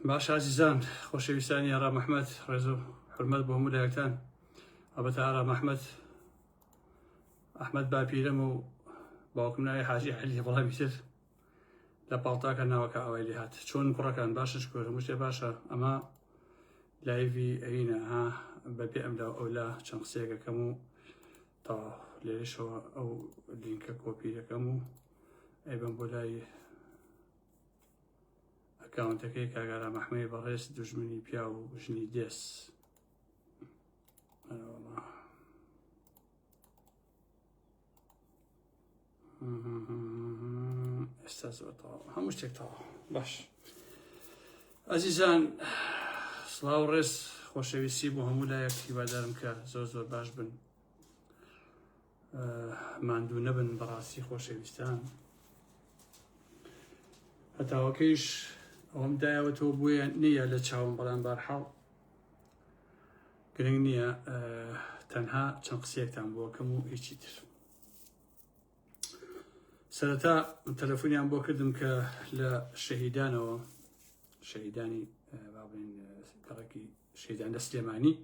باش عزیزان خۆشەویستانی ئارام ئەحمەد ڕێز و حورمەت بۆ هەموو لایەکتان. ئەبەتە ئارام ئەحمەد باپیرەم و باوکم ناوی حاجی عەلی بەڵامی تر لە پاڵتاکە ناوەکە ئەوای لێ هات. چۆن کوڕەکان باشە شکۆر هەموو شتێ باشە. ئەمە لایڤی ئەوینە ها بەبێ ئەملا ئەولا چەند قسەیەک دەکەم و تا لێرەشەوە ئەو لینکە کۆپی دەکەم و ئەیبەم بۆ لای ئەکاونتەکەی کاگارام ئەحمەدی بەڕێز دوژمنی پیا و ژنی دێس. ئێستا زۆر تەواو هەموو شتێک تەواو. باش ئەزیزان سڵاو و ڕێز خۆشەویستی بۆ هەموو لایەک هیوادارم کە زۆر باش بن، ماندوو نەبن بەڕاستی خۆشەویستان. هەتاوەکەیش ئەوەم دایەوەتەوە بۆیە نییە لە چاوم، بەڵام بەرحاڵ گرنگ نییە تەنها چەند قسەیەکتان بۆکەم و هیچی تر. سەرەتا تەلەفۆنیان بۆ کردم کە لە شەهیدانەوە، شەهیدانی بابڵێن گەڕێکی شەهیدان لە سلێمانی،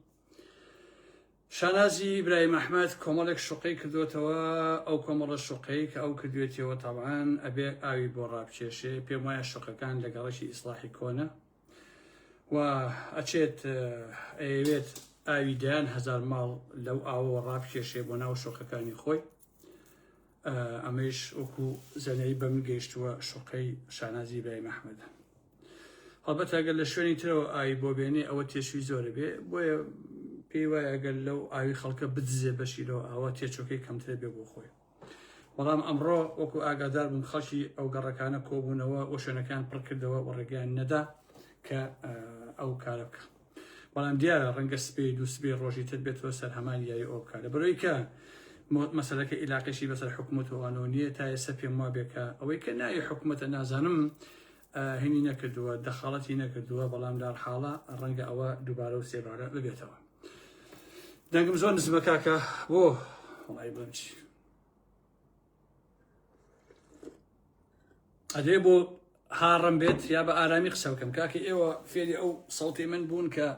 شانازی ئیبراهیم ئەحمەد کۆمەڵێک شوقەی کردوێتەوە. ئەو کۆمەڵە شوقەی کە ئەو کردوێتەوە تەبعاً ئەبێ ئاوی بۆ ڕابکێشێ. پێم وایە شوقەکان لە گەڕەکی ئیسلاحی کۆنە و ئەچێت ئەوێت ئاوی دەیان هەزار ماڵ لەو ئاوەوە ڕابکێشێ بۆ ناو شوقەکانی خۆی. ئەمەش وەکو زەنەی بە من گەیشتووە شوقەی شانازی ئیبراهیم ئەحمەدە. هەڵبەت ئەگەر لە شوێنی ترەوە ئاوی بۆ بێنێ ئەوە تێشوی زۆرە بێ، بۆیە پێی وایە ئەگەر لەو ئاوی خەڵکە بدزێ بەشیلەوە ئاوا تێچۆکەی کەمترە بێ بۆ خۆی. بەڵام ئەمڕۆ وەکو ئاگادار بوون خەڵکی ئەو گەڕەکانە کۆبوونەوە و شوێنەکان پڕ کردەوە و ڕێگەیان نەدا کە ئەو کارە بکە. بەڵام دیارە ڕەنگە سبەی دوو سبەی ڕۆژی تر بێتەوە سەر هەمان یاری ئەو بکات. لەبەرەوەی کە مەسەلەکە ئیلاقیشی بەسەر حکوومەتەوەوانەوە نییە، تا ئێستا پێم وا بێکە ئەوەی کە ناوی حکوومەتە نازانم هێنی نەکردووە، دەخەڵەتی نەکردووە، بەڵام لە حاڵە ڕەنگە ئەوە دووبارە و سێبارە ببێتەوە. دەنگم زۆر نزمە کاکە بۆ وڵای بڵێم چی ئەدێ بۆ هاڕم بێت یا بە ئارامی قسە بکەم. کاکە ئێوە فێری ئەو سەڵتی من بوون کە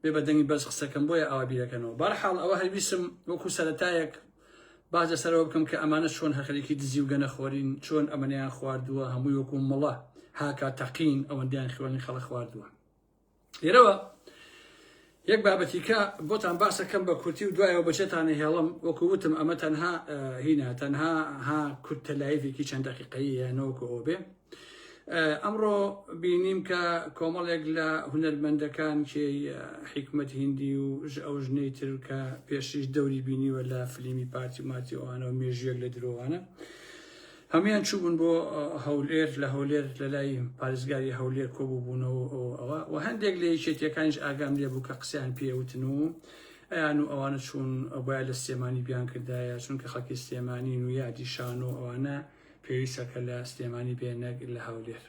بێ بە دەنگی بەس قسەکەم بۆیە ئەوە بیرەکەنەوە. بەرحاڵ ئەوە هەویستم وەکو سەرەتایەک باز لەسەرەوە بکەم کە ئەمانە چۆن هەخەرێکی دزی و گەنەخۆرین، چۆن ئەمەنیان خواردووە، هەمووی وەکو مڵە هاکا تەقین ئەوەندیان خوێنی خەڵک خواردووە. لێرەوە یەک بابەتیکە بۆتان باسەکەم بە کورتی و دوایەوە بەچێتانە هێڵم. وەکو وتم ئەمە تەنها هینە تەنها ها کورتە لایڤێکی چەند دەقیقەیە نەوەکو ئەوە بێ. ئەمڕۆ بینیم کە کۆمەڵێک لە هونەرمەندەکان کێ حیکمەت هیندی و ئەو ژنەی تر کە پێشیش دەوری بینیوە لە فلیمی پارتی ماتی ئەوانەوە مێژویەک لە درۆوانە، هەمویان چوبوون بۆ هەولێر، لە هەولێر لە لای پارێزگاری هەولێر کۆبووبوونەوە ئەوە و هەندێک لە یەکێتیەکانیش ئاگام لێ بوو کە قسەیان پێوتن و ئەیان و ئەوانە چوون ئەوبای لە سلێمانی بیان کردایە، چونکە خەڵکی سلێمانی و یادی شان و ئەوانە پێویستەکە لە سلێمانی بێنەک لە هەولێر.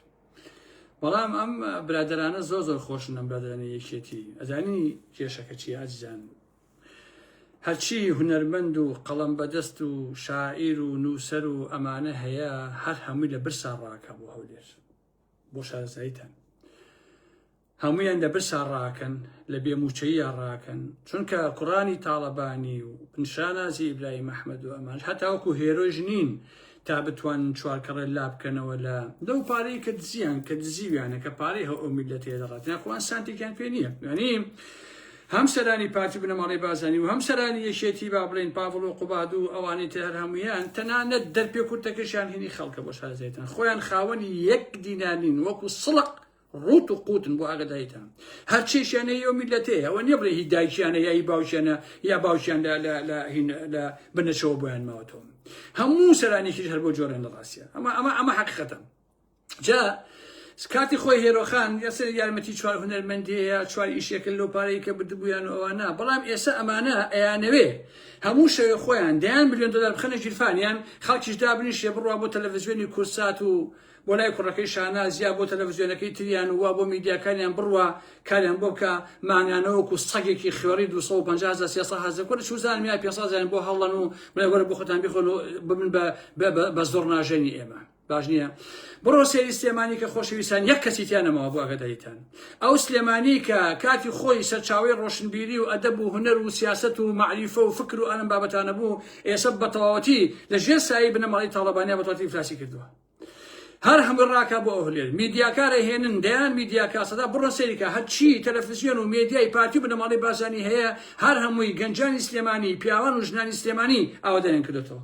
بەڵام ئەم برادرانە زۆر خۆشن، ئەم برادرانە یەکێتی. ئەزانی کێشەکە چی ئازیزان؟ هەرچی هونەرمەند و قەڵەم بەدەست و شاعیر و نووسەر و ئەمانە هەیە، هەر هەمووی لە برسا ڕاکە بۆ هەولێر، بۆ شارەزاییتان. هەموویان لە برسا ڕاکەن، لە بێموچەییە ڕاکەن، چونکە قورانی تاڵەبانی و شانازی ئیبراهیم ئەحمەد و ئەمان هەتا وەکو هێرۆژ نین تا بتوانن چوارکەڕێ لا بکەنەوە لەو پارەی کە دزیان کە دزیویانە کە پارەی هەو میلەتەیە دەڕات ناخوان سانتێکیان پێ نییە. یعنی هەم سەرانی پارتی بنەماڵی بازانی و هەم سەرانی یەکێتی با بڵێن پاڤڵ و قوباد و ئەوانەی تر هەموویان تەنانەت دەرپێ کورتەکەشیان هێنی خەڵکە بۆ شارەزاییتان، خۆیان خاوەنی یەک دینارین وەکو سڵق ڕوت و قوتن بۆ ئاگاداریتان. هەرچێشیانە ئەو میلەتەیە، ئەوە نییە بڵێ هی دایکیانە یا هی باوکیانە یا باوکیان لە بنەشەوە بۆیان ماوەتەوە. هەموو سەرانێکیش هەر بۆ جۆرەن لە ڕاستیە. ئەمە حەقیقەتە. جا کاتی خۆی هێرۆخان یاسەر یارمەتی چوار هونەرمەندیەیە، چوار ئیشێکە لەو پارەی کە بردبوویان و ئەوانە، بەڵام ئێستا ئەمانە ئەیانەوێ هەموو شەوێ خۆیان دەیان ملیۆن دۆلار بخەنە ژیرفانیان، خەڵکیش دابنیشێ بڕوا بۆ تەلەڤیزیۆنی کورسات و بۆ لای کوڕەکەی شاناز یا بۆ تەلەڤیزیۆنەکەی تریان و وا بۆ میدیاکانیان بڕوا کاریان بۆ بکە مانگانەوەکو سەگێکی خوێڕی 250 300 کۆر چوزان میای 500 بۆ هەڵەن و بڵێ وەرە بۆ خۆتان بیخۆن و ببن بە زۆر ناژێنی ئێمە. باش نییە بڕۆ سێری سلێمانی کە خۆشەویستان یەک کەسیتیانەمەوە بۆ ئەگەدەیتان ئەو سلێمانی کە کاتی خۆی سەرچاوی ڕۆشنبیری و ئەدەب و هونەر و سیاست و معریفە و فکر و ئەلم بابەتانە بوو ئێستا بە تەواوەتی لە ژێر سایی بنەماڵی تاڵەبانیا بە تەواوەتی ئیفلاسی کردووە هەر هەموو ڕاکە بۆ ئەهولێر میدیاکارە هێنن دەیان میدیاکاسەدا بڕۆ سەریکە هەرچی تەلەڤیزیۆن و مێدیای پارتی و بنەماڵی بازانی هەیە هەر هەمووی گەنجانی سلێمانی پیاوان و ژنانی سلێمانی ئاوا دەیان کردێتەوە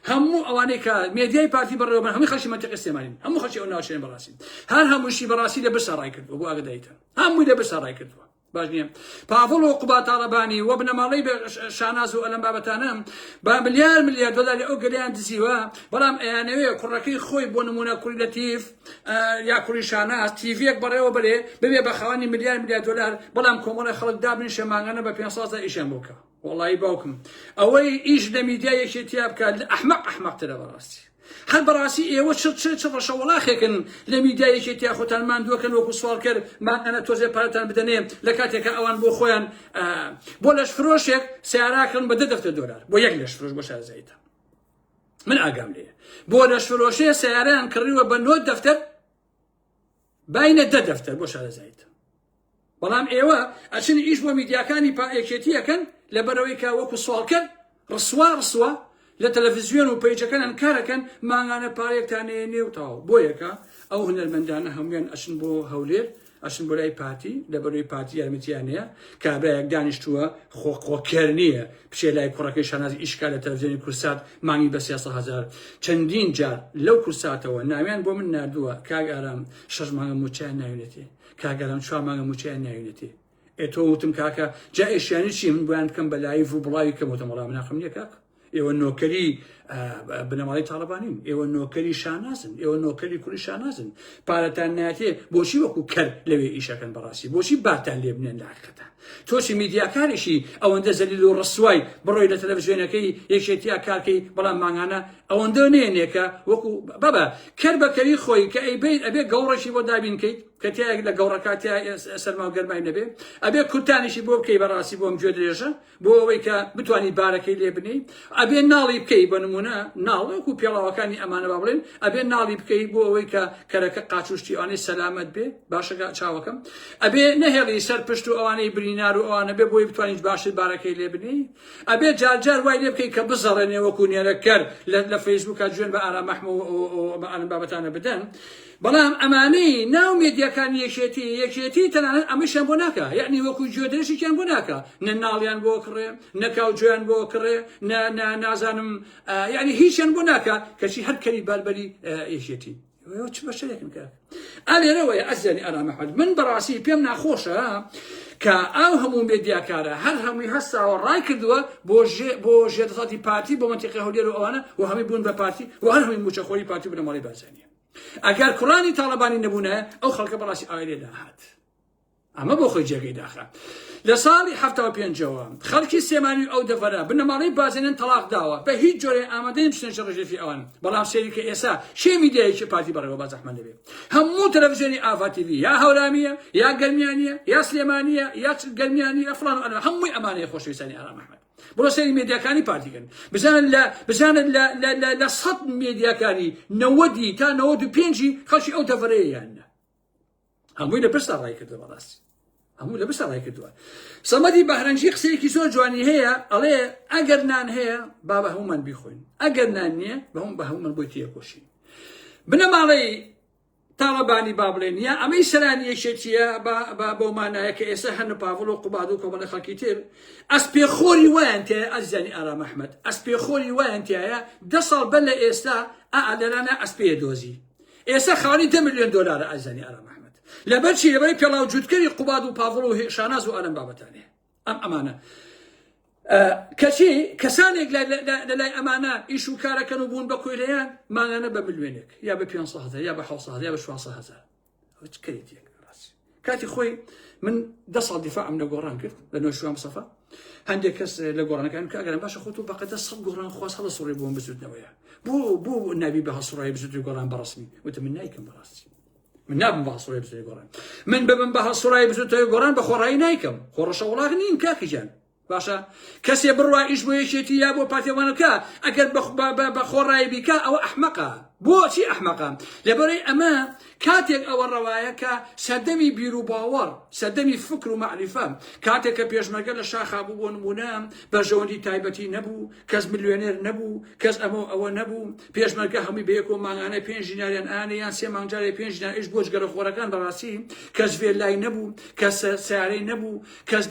هەموو ئەوانەی کە مێدیای پارتی بەڕێوەبەر هەمووی خەڵکی مەنتیقی سلێمانی هەموو خەڵکی ئەو ناوچەیان بەڕاستی هەر هەمووشی بەڕاستی لە برسا ڕای کردووە بۆ ئاگدایتان هەمووی لە برسا ڕای کردووە باش نییە پاڤڵ و قوبا تاڵەبانی وە بنەماڵەی شاناز و ئەلەم بابەتانە با ملیار دۆلاری ئەو گەلیان دزیوە بەڵام ئەیانەوێ کوڕەکەی خۆی بۆ نمونە کوڕی لەتیف یا کوڕی شاناز تیڤیەک بەڕێوە بەرێ ببێ بە خەوانی ملیار دۆلار بەڵام کۆمەڵی خەڵک دابن شەمانگانە بە 500 ئیشیان بۆکە وەڵی باوکم ئەوەی ئیش لە میدیای یەکێتیا بکات لە ئەحمەقترە بەڕاستی هەر بەڕاستی ئێوە چ ڕەشە وەڵاخێکن لە میدیای یەکێتیا خۆتان ماندووەکەن وەکو سوال کرد ماکەنە تۆزێ پارەتان بدەنێ لە کاتێکە ئەوان بۆ خۆیان بۆ لەش فرۆشێک سیاراکردن بە 10 دلار بۆ یەک لەش فرۆش بۆ شارزایتە من ئاگام لێیە بۆ لەش فرۆشەیە سیارەیان کڕیوە بە 9 دەفتەر باینە 10 دەفتەر بۆ شارزایتە بەڵام ئێوە ئەچن ئیش بۆ میدیاکانی یەکێتیەکەن لەبەرەوەی کە وەکو سوال کرد ڕسوە لە تەلەڤیزیۆن و پەیجەکەن کارەکەن ماگانە پارێکتانێنێ و تاو بۆ یەکە ئەو هونەرمەندانە هەمویان ئەچن بۆ هەولێر ئەچن بۆ لای پارتی لەبەرەوەی پارتی یارمەتیانەیە کابراایەک دانیشتووە خۆکێر نییە بچێ لای کوڕەکەی شانازی ئیشکا لە تەلەڤیزیۆنی کورسات مانگی بە 300,000 چەندین جار لەو کورساتەوە ناویان بۆ من نردووە کاگ ئارام 6 مانگە موچیان ناوێنێتێ کاگ ئارام 4 مانگە موچیان ناوێنێتێ ئێتۆ وتم کاکە جا ئێشیانی چی من بۆیان بکەم بە لایڤ و بڵاوی کەمەوەتە وەڵام ناخەم نییە کاک ئێوە نۆکەری بنەماڵی تاڵەبانین ئێوە نۆکەری شانازن ئێوە نۆکەری کوڕی شانازن پارەتان ناتێ بۆچی وەکو کەر لەوێ ئیشەکەن بەڕاستی بۆچی بارتان لێ بنێن لە حقیقەتە تۆچی میدیاکارێکی ئەوەندە زەلیل و ڕسوای بڕۆی لە تەلەڤیزیۆنەکەی یەکێتیا کارکەی بەڵام ماگانە ئەوەندە نێنێکە وەکو بابە کەر بەکەری خۆی کە ئەیبیت ئەبێ گەوڕێکی بۆ دابینکەیت کە تایەک لە گەوڕەکاتیا سەرما و گەرمای نەبێ ئەبێ کورتانیشی بۆ بکەی بەڕاستی بۆم گوێ درێژە بۆ ئەوەی کە بتوانانی بارەکەی لێ بنی ئەبێ ناڵی بکەی بە نمونە ناڵ وەکو پێڵاوەکانی ئەمانە با بڵێن ئەبێ ناڵی بکەی بۆ ئەوەی کە کەرەکە قاچوشتی ئەوانەی سەلامەت بێ باشە چاوەکەم ئەبێ نەهێڵی سەر پشت و ئەوانەی برینار و ئەوانە بێ بۆی بتوانیت باشت بارەکەی لێ بنی ئەبێ جارجار وای لێ بکەی کە بزەڕێنێ وەکو نێرەکەر لە فەیسبووکە جوێن بە ئارام مەحمە و ئەم بابەتانە بدەن بەڵام ئەمانەی ناو مێدیاکانی یەکێتی تەنانەت ئەمەشیان بۆ ناکە یعنی وەکو گوێدرێژێکیان بۆ ناکە نە ناڵیان بۆ کڕێ نە کاوجۆیان بۆ کڕێ نازانم یعنی هیچیان بۆ ناکە کەچی هەر کەری باربەری یەکێتی چ بەشەرێکن کە ئالێرەوەی ئەزیانی ئارام مەحمەد من بەڕاستی پێم ناخۆشە کە ئەو هەموو مێدیاکارە هەر هەمووی هەستاوە ڕای کردووە بۆ ژێدەسەڵاتی پارتی بۆ مەنتیقی هەولێر و ئەوانە و هەمووی بوون بە پارتی و هەر هەمووی موچەخۆری پارتی بنەماڵی بارزانیە ئەگەر کوڕانی تاڵەبانی نەبوونە ئەو خەڵکە بەڕاستی ئاوای لێدا هات ئەمە بۆ خۆی جێگەی داخە لە ساڵی 75ەوە خەڵکی سێمانی ئەو دەڤەرە بنەماڵەی بازێنن تەلاق داوە بە هیچ جۆرێ ئامادەی بچنە ڕێژێفی ئەوان بەڵام سێریکە ئێستا شێ میدیایەکی پارتی بەڕێوە باز ئەحمەد دەبێت هەموو تەلەڤیزیۆنی ئاوا تیڤی یا هەورامیە یا گەرمیانیە یا سلێمانیە یا گەرمیانیە فڵان و هەمووی ئەمانەیە خۆشەویستانی ئارام ئەحمەد بۆ سەری مێدیاکانی پارتیکەن بزانن لە 100 مێدیاکانی 90 تا 95 خەڵکی ئەو دەڤەرەیەیانە هەمووی لە برسا ڕای کردووە بەڕاستی هەموو لە برسا ڕای کردووە سەمەدی بەهرەنجی قسەیەکی زۆر جوانی هەیە ئەڵێ ئەگەر نان هەیە با بە هەمومان بیخۆین ئەگەر نان نییە بە هەمومان بۆی تێکۆشین بنەماڵەی تاڵەبانی با بڵێن یا ئەمەی سەرانی یەکێتیە بۆ مانایە کە ئێستا هەن پاڤڵ و قوباد و کۆمەڵە خەڵکی تر ئەسپێخۆری وایان تایە ئەزیانی ئارام ئەحمەد ئەسپێخۆری وایان تایە 10 ساڵ بەر لە ئێستا لەلانە ئەسپێ دۆزی ئێستا خاوەنی 10 ملیۆن دۆلارە ئەزیانی ئارام ئەحمەد لەبەرچی لەبەری پێڵاو جوودکەری قوباد و پاڤڵ و شاناز و ئەلەم بابەتانێ ئەمانە کەچی کەسانێک لەلای ئەمانە ئیش و کارەکەن و بوون بە کوێرەیان ماگانە بە ملیۆنێک یا بە 500,000 یا بە 700,000 یا بە 700,000 کەریتێک کاتی خۆی من 10 ساڵ دیفاعم لە گۆڕان کرد لە نۆشوان سەفا هەندێک کەس لە گۆڕانەکان کە ئەگەرم باشە خۆت و بەقەدە 100 گۆڕان خواست هەڵە سوڕێ بۆم بزودنەوەیە بۆ نابی بە هەسوڕایی بزودی گۆڕان بەڕسمی وتە من نایکەم بەڕاستی من نابم بە هەسوڕایی بزودی گۆڕان من ببم بە هەسوڕایی بزودی گۆڕان بە خۆڕایی نایکەم خۆڕەشە وڵاغ نین کاکیجان باشە کەسێ بڕوا ئیش بۆ یەکێتی یا بۆ پاتێوانەکە ئەگەر بە خۆڕایی بیکە ئەوە ئەحمەقە بۆچی ئەحمەقە لەبەرەی ئەمە کاتێک ئەوە ڕەوایەکە سەردەمی بیر و باوەڕ سەردەمی فکر و معریفە کاتێک کە پێشمەرگە لە شاخا بوو بۆ نمونە بەرژەوەندی تایبەتی نەبوو کەس ملیۆنێر نەبوو کەس ئەوە نەبوو پێشمەرگە هەمووی بەیەک و مانگانە 5 دیناریان ئانە یان 3 مانگجارێ 5 دینار ئیش بۆ جگەرە خۆرەکان بەڕاستی کەس وێلای نەبوو کەس سیارەی نەبوو کەس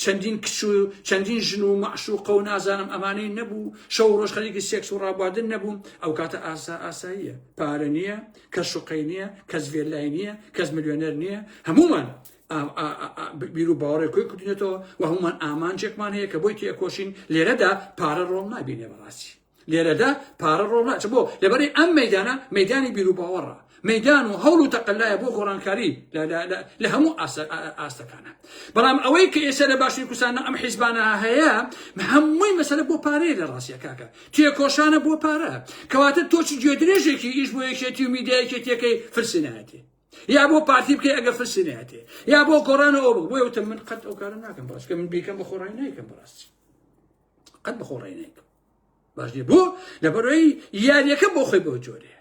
چەندین کچ و چەندین ژن و معشوقە و نازانم ئەمانەی نەبوو شەو ڕۆژ خەریکی سێکس و ڕابواردن نەبوو ئەو کاتە ئاساییە پارە نییە کەس شوقەی نییە کەس وێلای نییە کەس ملیۆنەر نییە هەمومان بیر و باوەڕێ کۆی کردوێتەوە و هەمومان ئامانجێکمان هەیە کە بۆی تێکۆشین لێرەدا پارە ڕۆڵ نابینێ بەڕاستی لێرەدا پارە ڕۆڵ ناچ بۆ لەبەرەی ئەم مەیدانە مەیدانی بیر و باوەڕە مەیدان و هەوڵ و تەقەلایە بۆ گۆڕانکاری لە هەموو ئاستەکانە بەڵام ئەوەی کە ئێستا لە باشووری کوردستانە ئەم حیزبانە هەیە هەمووی مەسەلە بۆ پارەیە لە ڕاستیە کاکە تێکۆشانە بۆ پارە کەواتە تۆچی گوێدرێژێکی ئیش بۆ یەکێتی و میدیایەکێتیەکەی فرسینایەتێ یا بۆ پارتی بکەی ئەگە فرسینایەتێ یا بۆ گۆڕانە ئەو بۆ وتم من قەت ئەو کارە ناکەم بەڕاستی کە من بیکەم بە خۆڕای نایکەم بەڕاستی قەت بە خۆڕای نایکەم باش نییە بۆ لەبەرەوەی یاریەکە بۆ خۆی بۆ جۆرێ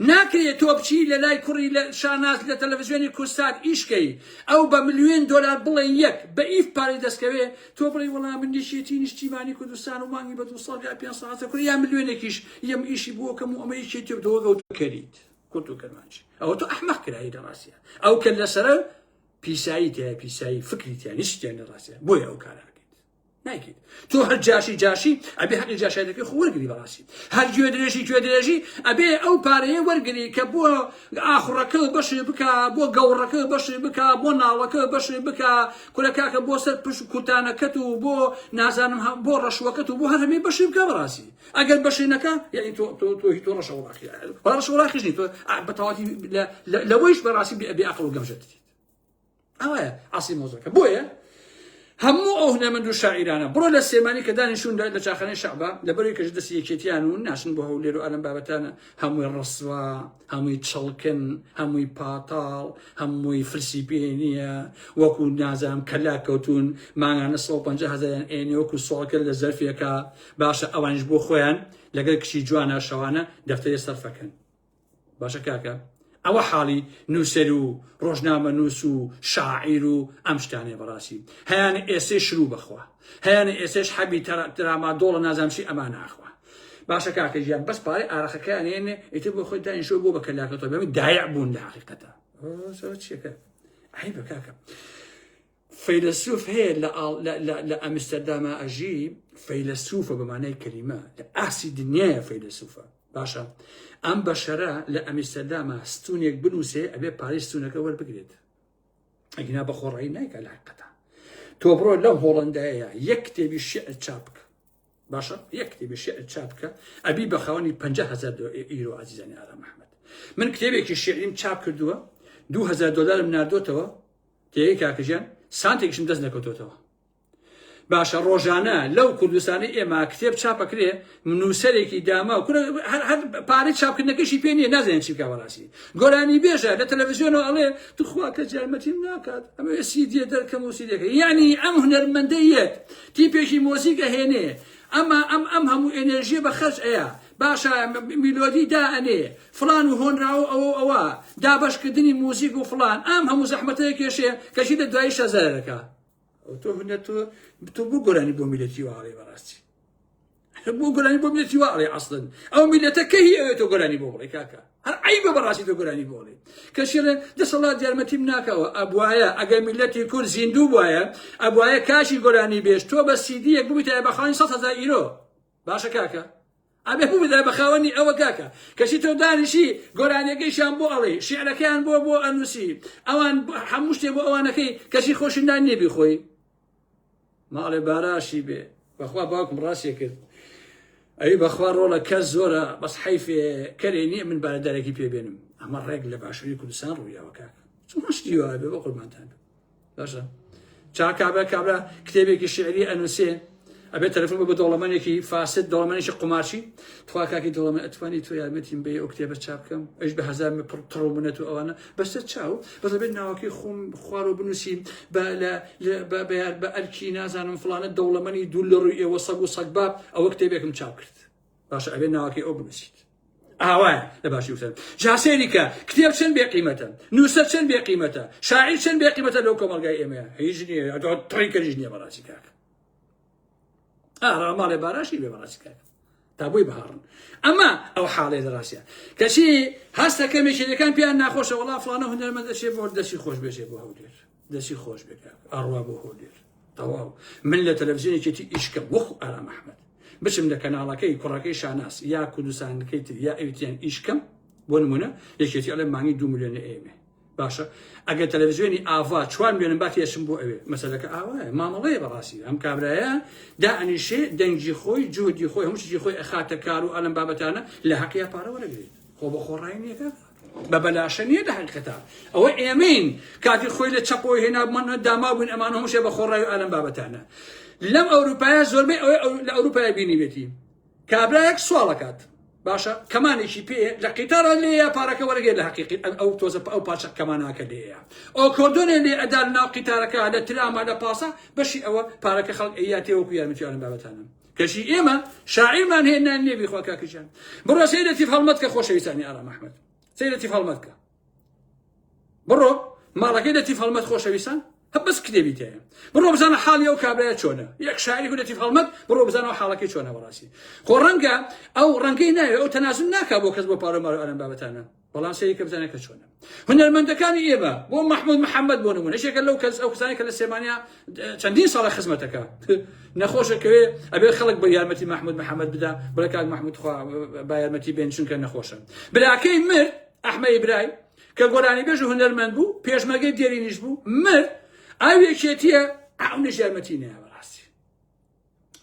ناکرێت تۆ بچی لە لای کوڕی لە شاناز لە تەلەڤیزیۆنی کوردستان ئیشکەی ئەو بە ملیۆن دۆلار بڵێ یەک بە ئیف پارەی دەستکەوێ تۆ بڵێ وەڵام من نیشتێتی نیشتیمانی کوردستان و مانگی بە 2 ساڵ یا 5 ساڵ کوڕی یا ملیۆنێکیش یەم ئیشی بۆکەم و ئەمە ئیشێتی دۆگە و کەریت کورد و کەرمانچی ئەوە تۆ ئەحمەق کرایی لە ڕاستیە ئەو کە لەسەرە پیسایی تایە پیسایی فکری تیا نیشتیان لە ڕاستیە بۆیە ئەو کارە ناکەیت تۆ هەر جاشی ئەبێ حەقی جاشایەتەکەی خۆ وەرگری بەڕاستی هەر گوێدرێژی ئەبێ ئەو پارەیە وەرگری کە بۆ ئاخوڕەکە بەشی بکە بۆ گەوڕەکە بەشی بکە بۆ ناڵەکە بەشی بکە کورە کاکە بۆ سەر پشت کوتانەکەت و بۆ نازانم بۆ ڕەشوەکەت و بۆ هەر هەمێ بەشی بکە بەڕاستی ئەگەر بەشی نەکە یعنی تۆ ڕەشەوڵاقی ڕەشەوڵاقیش نی تۆ بەتەواتی لەوەیش بەڕاستی بێ عەقڵ و گەمژەت ئەوەیە ئاسی مۆزەکە بۆیە هەموو ئەو هونەمەند و شاعیرانە بڕۆ لە سێمانی کە دانیشتون لە چاخانەی شەعبە لەبەرەوەی کەش دەستی یەکێتیان و ناشن بۆ هەولێر و ئەلەم بابەتانە هەمووی ڕەسوا هەمووی چڵکن هەمووی پاتاڵ هەمووی فرسی پێ نییە وەکو نازانم کەلا کەوتون مانگانە 150,000 ئێنێ وەکو سۆڵکە لە زەرفێکە باشە ئەوانش بۆ خۆیان لەگەر کشی جوانە شەوانە دەفتەرێ سەرفەکەن باشە کاکە ئەوە حاڵی نووسەر و ڕۆژنامە نووس و شاعیر و ئەم شتانێ بەڕاستی هەیانە ئێسێ شروع بخوا هەیانە ئێسێش حەبی تراما دۆڵە نازانشی ئەمان ناخوا باشە کاکە ژیان بەس پارەی ئارەخەکەیانێنێ ئیتر بۆ خۆی دانیشتۆ بۆ بە کەلاکەتەوە بێمە دایع بوون لە حەقیقەتە چیەکە عیبە کاکە فەیلسوف هەیە لە ئەمستەردامە ئەژی فەیلسوفە بەمانای کەلیمە لە ئاسی دنیایە فەیلسوفە باشە ئەم بەشەرە لە ئەمستەردامە ستونێک بنووسێ ئەبێ پارەی ستونەکە وەربگرێت ئەگینا بە خۆڕایی نایکە لە حەقیقەتە تۆ بڕۆ لەم هۆڵەندایە یەک کتێبی شێعر چاپ بکە باشە یەک کتێبی شێعر چاپ بکە ئەبی بە خاوەنی 50,000 ئیرۆ عەزیزانی ئارام ئەحمەد من کتێبێکی شێعریم چاپ کردووە 2,000 دۆلارم ناردۆتەوە تێی کاکەژیان سانتێکیشم دەست نەکەوتۆتەوە باشە ڕۆژانە لەو کوردستانی ئێمە کتێب چاپەکرێ نووسەرێکی داما و هەر پارەی چاپکردنەکەشی پێ نییە نازانێت چی بکا بەڕاستی گۆرانی بێژە لە تەلەڤیزیۆنەوە ئەڵێ توخوا کە جارمەتیم ناکات ئەمە سیدیە دەرکەم و سیدەکە یعنی ئەم هونەرمەندەیەت تیپێکی مۆزیک ئەهێنێ ئەم هەموو ئێنەرژیە بە خەرج ئەیە باشە میلۆدی دائەنێ فلان و هۆنراوە ئەوە دابەشکردنی موزیک و فلان ئەم هەموو زەحمەتەیە کێشێ کەشی دە دوای 6,000 تۆ بۆ گۆرانی بۆ میلەتی واڵێ بەڕاستی بۆ گۆرانی بۆ میلەتی واڵێ ئەسڵن ئەو میلەتە کەی ئەوێت تۆ گۆرانی بۆ بڵێ کاکە هەر عیبە بەڕاستی تۆ گۆرانی بۆ بڵێ کەشێڵێ دەسەڵات یارمەتیم ناکەوە ئەبوایە ئەگەر میلەتی کورد زیندوو بوایە ئەبوایە کاشی گۆرانی بێش تۆ بە سیدیەک ببیتە بەخاوەنی 100,000 ئیرۆ باشە کاکە ئەبێ ببیتە بەخاوەنی ئەوە کاکە کەشی تۆ دانیشی گۆرانیەکەیشیان بۆ ئەڵێ شیعرەکەیان بۆ ئەنووسی ئەوان هەموو شتێ بۆ ئەوانەکەی کەشی خۆشی نانێبی خۆی ماڵێ باراشی بێ بەخوا باوکم ڕاستیە کرد ئەی بەخوا ڕۆڵە کەس زۆرە بەس حیفێ کەرێ نییە من بارەدارێکی پێبێنم ئەمە ڕێک لە باشووری کوردستان ڕوویەوە کاکە چۆنشتی وایە بێ بە قوربانتان باشە چاکابە کابرا کتێبێکی شعری ئەنووسێ ئەبێ تەلەفۆن بە دەوڵەمەندێکی فاسد دەوڵەمەندێکی قومارچی تخوا کاکی دەوڵەمەند ئەتوانی تۆ یارمەتیم بێ ئەو کتێبە چاپ بکەم ئەش بە هەزار تڕۆ بنێت و ئەوانە بەسەر چاو بەس بێت ناوەکەی خۆم خوارەوە بنووسی بە ئەرکی نازانم فلانە دەوڵەمەندی دوو لە ڕووی ئێوە سەگ و سەگباب ئەوە کتێبێکم چاپ کرد باشە ئەبێ ناوەکەی ئەو بنووسیت ئاوایە لە باشی وسەر جاسێریکە کتێب چەند بێقیمەتە نووسەر چەند بێقیمەتە شاعیر چەند بێقیمەتە لەو کۆمەلگای ئێمەیە هیچ نییە تڕیکەریش نییە بەڕاستی کاکە ڕاماڵێ باراشی بێ بەڕاستی کاکە تا بۆی بهارن ئەمە ئەو حاڵێ لەڕاستیە کەچی هەستەکە مێشێریەکان پێیان ناخۆشە وەڵا فڵانە هونەرمەند دەچێت بۆ دەستی خۆش بێژێ بۆ هەولێر دەستی خۆش بێ کاکە ئەڕوا بۆ هەولێر تەواو من لە تەلەڤیزیۆنێکی ئیشکەم وەخو ئارام ئەحمەد بچم لە کەناڵەکەی کوڕەکەی شاناس یا کوردستانەکەی تر یا ئەویتیان ئیشکەم بۆ نمونە یەکێتی ئەڵێ مانگی 2 ملیۆنە ئێمە باشە ئەگەر تەلەڤیزیۆنی ئاوا 4 ملیۆنم با تێشم بۆ ئەوێ مەسەلەکە ئاوایە مامەڵەیە بەڕاستی ئەم کابرایە دائەنیشێ دەنگی خۆی جوودی خۆی هەموو چیزی خۆی ئەخاتە کار و ئەلەم بابەتانە لە حەقیا پارە وەرەگرێت خۆ بە خۆڕای نییە کاکە بە بەلاشە نییە لە حەقیقەتە ئەوە ئێمەین کاتی خۆی لە چەپۆی هێنا بمانە داما بووین ئەمان هەمووشێ بە خۆڕای و ئەلەم بابەتانە لەم ئەوروپایە زۆربەی لە ئەوروپای بینیوێتی کابرایەک سوالەکات باشە کەمانێکی پێ لە قیتارە لێە پارەکە وەرەگێت لە حەقیقەت ئەو تۆزە ئەو پارچە کەماناکە لێیە ئەو کۆردۆنێ لێ ئەدا ناو قیتارەکە لە تراما لە پاسە بەشی ئەوە پارەکە خەڵک ئەیا تێوەکو یارمەتیوانم بابەتانە کەشی ئێمە شاعیرمان هێنان نێبی خوا کاکەجان بڕۆ سەیرەتیف هەڵمەتکە خۆشەویستانی ئارام ئەحمەد سەیرەتیف هەڵمەتکە بڕۆ ماڵەکەی لەتیف هەڵمەت خۆشەویستان هەبەس کتێبی تەیە بڕۆ بزانە حاڵی ئەو کابرایە چۆنە یەک شاعری لەتیف هەڵمەت بڕۆ بزانەوە حاڵەکەی چۆنە بەڕاستی خۆ ڕەنگە ئەو ڕەنگەی ناوێ ئەو تەناسب ناکا بۆ کەس بۆ پارەمار و ئەلەم بابەتانە بەڵام سەیرکە بزانە کە چۆنە هونەرمەندەکانی ئێمە بۆ محمود محەممەد بۆ نمونە هیچێکە لەو کەس ئەو کەسانی کە لە سێمانیا چەندین ساڵە خزمەتەکە نەخۆشەکەوێ ئەبێ خەڵک بە یارمەتی محمود محەممەد بدا بڵێ کاک محمود خوا با یارمەتی بێن چونکە نەخۆشە براکەی مرد ئەحمەد ئیبرای کە گۆرانی بێژ و هونەرمەند بوو پێشمەرگەی دێرینیش بوو مرد ئاوێکێتیە ئەونش یارمەتی نایە بەڕاستی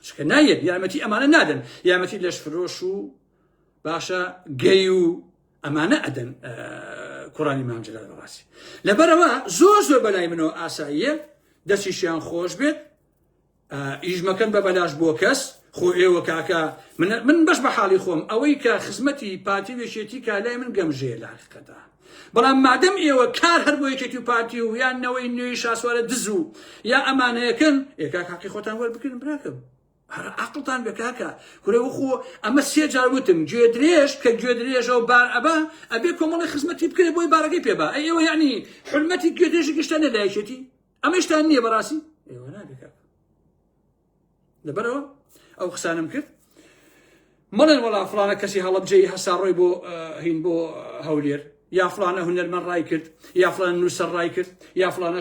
چکە نایەت یارمەتی ئەمانە نادەن یارمەتی لەش فرۆش و باشە گەی و ئەمانە ئەدەن کوڕانی مام جەلال بەڕاستی لەبەرەوە زۆر بەلای منەوە ئاساییە دەستیشیان خۆش بێت ئیژمەکەن بە بەلاش بۆ کەس خۆ ئێوە کاکە من بەش بە حاڵی خۆم ئەوەی کە خزمەتی پارتی وێشێتی کا لای من گەمژێ لە حقیقەتە بەڵام مادەم ئێوە کار هەر بۆ یەکێتی و پارتی و یان نەوەی نوێی شاسوارە دز و یا ئەمانەیەکن ئێکاک حەقی خۆتان وەربگرن براکەم هەر عەقڵتان بێ کاکە کورێ وەخۆ ئەمە 3 جار وتم گوێ درێژ کە گوێ درێژەوە بار ئەبا ئەبێ کۆمەڵی خزمەتی بکرێت بۆی بارەکەی پێبا ئێوە یعنی حرمەتی گوێ درێژی گشتانە لایەکێتی ئەمە شتان نییە بەڕاستی ئێوە نابێ کاکە لەبەرەوە ئەو قسانم کرد مەڵێن وەڵا فڵانە کەسی هەڵەبجەی هەسا ڕۆی بۆ هین بۆ هەولێر یا فڵانە هونەرمەند ڕای کرد یا فڵانە نووسەر ڕای کرد یا فڵانە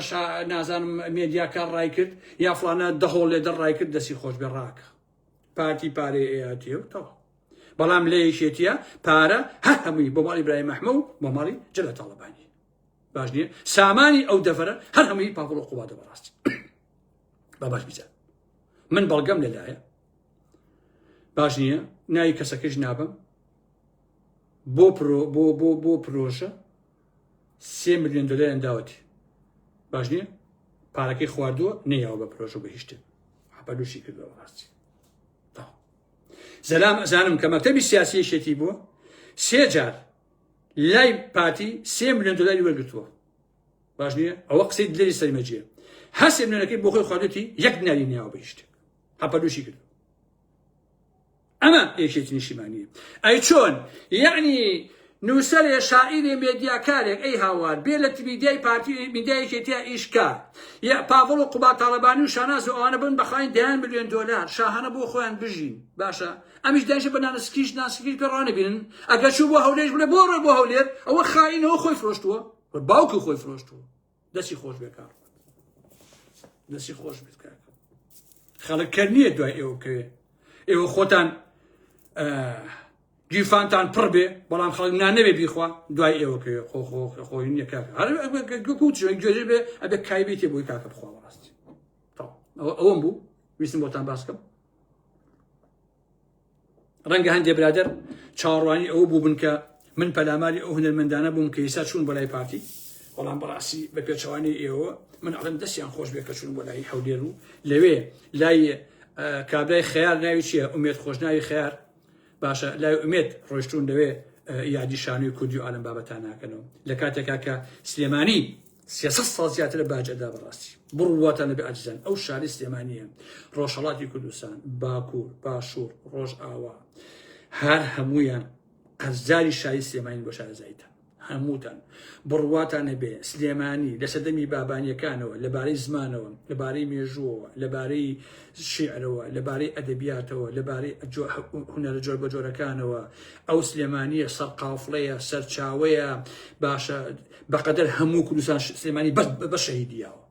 نازانم مێدیاکار ڕای کرد یا فڵانە دەهۆڵ لێدەر ڕای کرد دەستی خۆش بێ ڕاکە پارتی پارەی ئێاتیە و تەواو بەڵام لە یەکێتیە پارە هەر هەمووی بۆ ماڵی برای مەحمە و بۆ ماڵی جەلە تاڵەبانی باش نییە سامانی ئەو دەفەرە هەر هەمووی پاپڵ و قوباتە بەڕاستی باش بیزان من بەڵگەم لەلایە باش نییە ناوی کەسەکەش نابم بۆ پرۆژە 3 ملیۆن دلار داوەتی باش نییە پارەکەی خواردووە نەیاوە بە پرۆژە بە هیچ شتێک حەپەلوشی کردووە بەڕاستی زانم کە مەکتەبی سیاسی شێتی بووە 3 جار لای پارتی 3 ملیۆن دلاری وەرگرتووە باش نییە ئەوە قسەی دلێری سەرمەجیە هەر 3 ملیۆنەکەی بۆ خۆی خواردووەتی 1 دیناری نەیاوە بە هیچ شتێک حەپەلوشی کردووە ئەمە یەکێتی نیشیمانیە ئەی چۆن یعنی نووسەرێ شاعیرێ مێدیاکارێک ئەی هاوار بێ لە میدیای پارتی میدیایەکێتیە ئیشکار یا پاڤڵ و قوبات تاڵەبانی و شاناز و ئەوانە بن بەخاین 10 ملیۆن دلار شاهانە بۆ خۆیان بژین باشە ئەمیش دایشە بە نانسکیش ناسکیش پێ ڕانەبینن ئەگەر چوو بۆ هەولێر بڵێ بۆ ڕێ بۆ هەولێر ئەوە خاینەوە خۆی فرۆشتووە باوکی خۆی فرۆشتووە دەستی خۆش بێ کار دەستی خۆش بێت کار خەڵک کەر نییە دوای ئێوە کەوێ ئێوە خۆتان گیرفانتان پڕ بێ بەڵام خەڵک نانەبێ بیخوا دوای ئێوە کەوێ خۆی نییە کاکە گوێژێ بێ ئەبێ کایبێتێ بۆی کاکە بخوا بەڕاستی ئەوەم بوو ویستم بۆتان باس بکەم ڕەنگە هەندێ برادەر چاوەڕوانی ئەوە بوو بن کە من پەلاماری ئەو هونەرمەندانە بووم کە ئێستا چوون بۆ لای پارتی بەڵام بەڕاستی بە پێچەوانی ئێوە من ئەڵێم دەستیان خۆش بێ کە چوون بۆ لای هەولێر و لەوێ لای کابرای خەیار ناوی چییە ئومێد خۆشناوی خەیار باشە لای ئومێد ڕۆیشتون لەوێ یادی شانوی کوردی و ئالەم بابەتان ناکەنەوە لە کاتێکا کە سلێمانی 300 ساڵ زیاتر لە باجەدا بەڕاستی بڕواتان لەبێ ئەجزان ئەو شاری سلێمانیە ڕۆژهەڵاتی کوردستان باکوور باشوور ڕۆژ ئاوا هەر هەمویان قەرزداری شای سلێمانی بۆ شارەزاییتان هەمووتان بڕواتان هەبێ سلێمانی لە سەردەمی بابانیەکانەوە لەبارەی زمانەوە لەبارەی مێژووەوە لەبارەی شیعرەوە لەبارەی ئەدەبیاتەوە لەبارەی هونەرە جۆر بە جۆرەکانەوە ئەو سلێمانیە سەرقافڵەیە سەرچاوەیە باشە بەقەدەر هەموو کوردستان سلێمانی بە شەهیدیاوە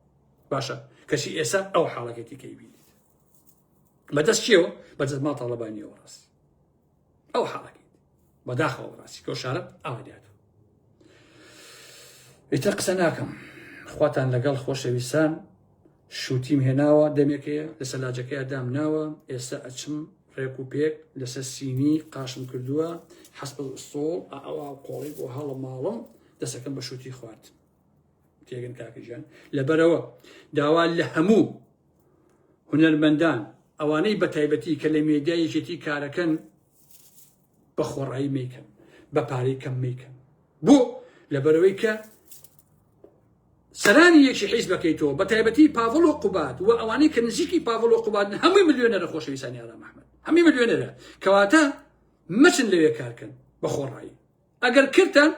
باشە کەچی ئێستا ئەو حاڵەکەتی کەی بینیت بەدەست چیەوە بەدەست ما تاڵەبانیەوە ڕاستی ئەو حاڵەکەی بەداخەوە ڕاستی کە شارە ئاوادات ئیتر قسە ناکەم خواتان لەگەڵ خۆشەویستان شوتیم هێناوە دەمێکەیە لە سەلاجەکەی دامناوە ئێستا ئەچم ڕێک و پێک لەسەر سینی قاشم کردووە حەسب ئستۆڵ ئەوە قۆڵی بۆ هەڵە ماڵم دەسەکەم بە شوتی خوارد تێگەن کاکەجان لەبەرەوە داوا لە هەموو هونەرمەندان ئەوانەی بە تایبەتی کە لە مێدیایەکێتی کارەکەن بە خۆڕایی میکەن بە پارەی کەم میکەن بۆ لەبەرەوەی کە سەرانی یەکی حیز بکەیتەوە بە تایبەتی پاڤڵ و قوبات و ئەوانەی کە نزیکی پاڤڵ و قوبات هەمووی ملیۆنەرە خۆشەویستانی ئارام ئەحمەد هەمووی ملیۆنەرە کەواتە مەچن لەوێ کارکەن بە خۆڕایی ئەگەر کردتان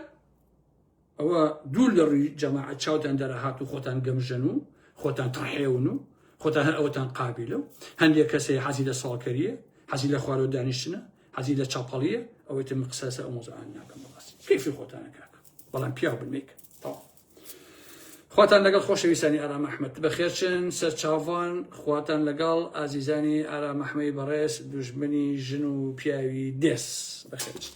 ئەوە دوور لە ڕووی جەماعەت چاوتان دەرەهات و خۆتان گەمژەن و خۆتان تەڕحێون و خۆتان هەر ئەوەتان قابلە و هەندێک کەسەیە حەزی لە ساڵکەریە حەزی لە خوارەوە دانیشتنە حەزی لە چاپەڵیە ئەوەی تم قسەسە ئەو مۆزەعان ناکەم بەڕاستی کەیفی خۆتانە کاکە بەڵام پیاو بنمیکە خواتان لەگەڵ خۆشەویستانی ئارام ئەحمەد بەخێرچن سەرچاوان خواتان لەگەڵ ئازیزانی ئارام ئەحمەدی بەڕێز دوژمنی ژن و پیاوی دێس بەخێرچن